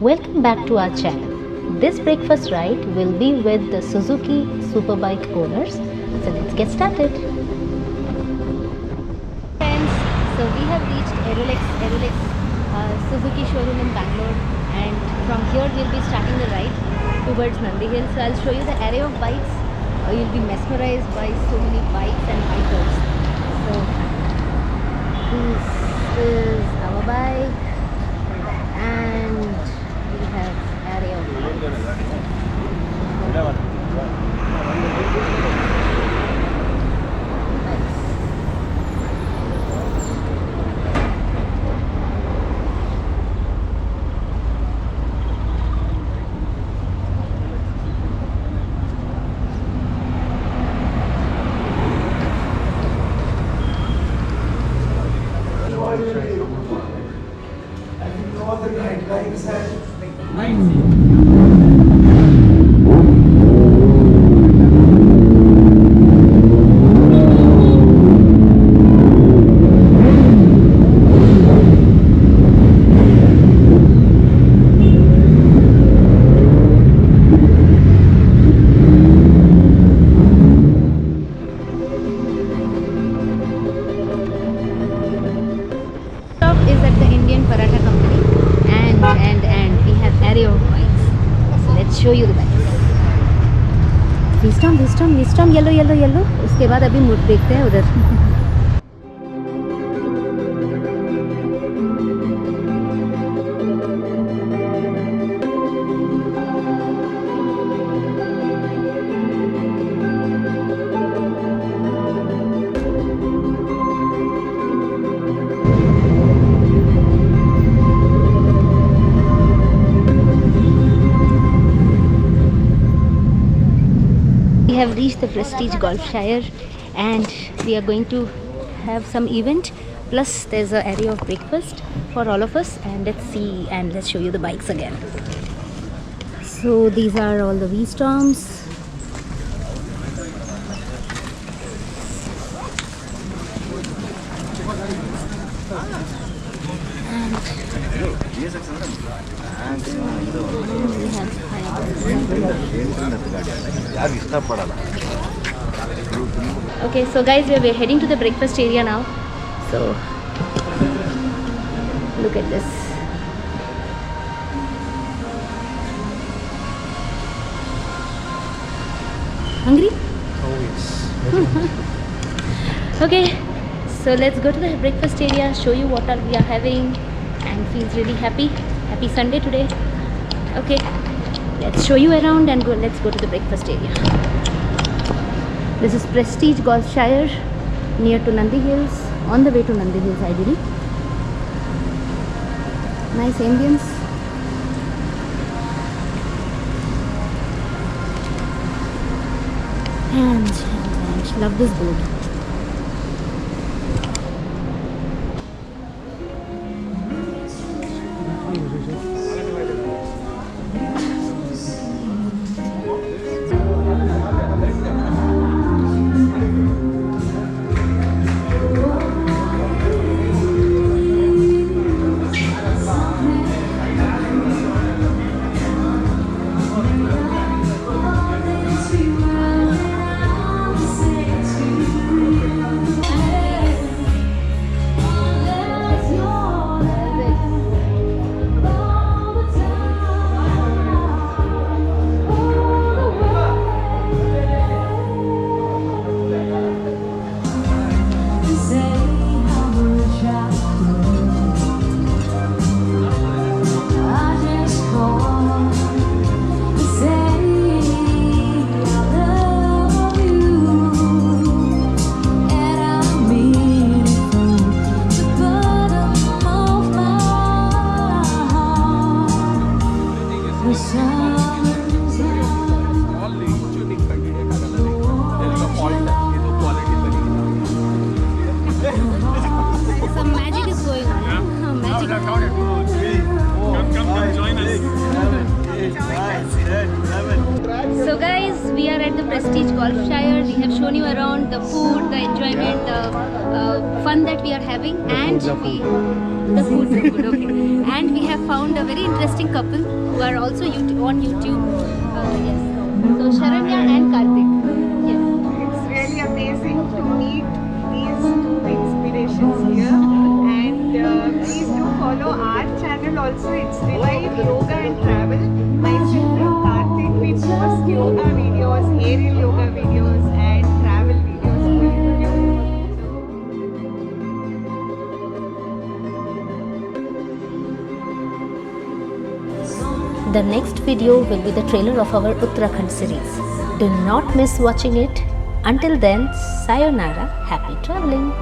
Welcome back to our channel. This breakfast ride will be with the Suzuki Superbike owners. So let's get started. Friends, so we have reached Aerolex Suzuki showroom in Bangalore, and from here we'll be starting the ride towards Nandi Hills. So I'll show you the array of bikes. You'll be mesmerized by so many bikes and bikers. So this is our bike, and we have array of show you the bikes. Strom, yellow. उसके बाद अभी मुड़ देखते हैं उधर. We have reached the Prestige Golfshire, and we are going to have some event, plus there's an area of breakfast for all of us. And let's see, and let's show you the bikes again. So these are all the V-Stroms. And we have Okay, so guys, we are heading to the breakfast area now. So look at this. Hungry? Always. Okay, so let's go to the breakfast area, show you what we are having, and feels really happy. Happy Sunday today. Okay, let's show you around and let's go to the breakfast area. This is Prestige Golfshire, near to Nandi Hills, on the way to Nandi Hills ideally. Nice ambience. And love this board. So guys, we are at the Prestige Golfshire. We have shown you around the food, the enjoyment, the fun that we are having, and we The foods are good, okay. And we have found a very interesting couple who are also on YouTube. Yes. So Sharanya and Karthik. Yes. It's really amazing to meet these two inspirations here. And please do follow our channel also. It's Revive Yoga and Travel. Myself and Karthik, we post yoga videos, aerial yoga videos and travel videos for YouTube. The next video will be the trailer of our Uttarakhand series. Do not miss watching it. Until then, sayonara, happy traveling.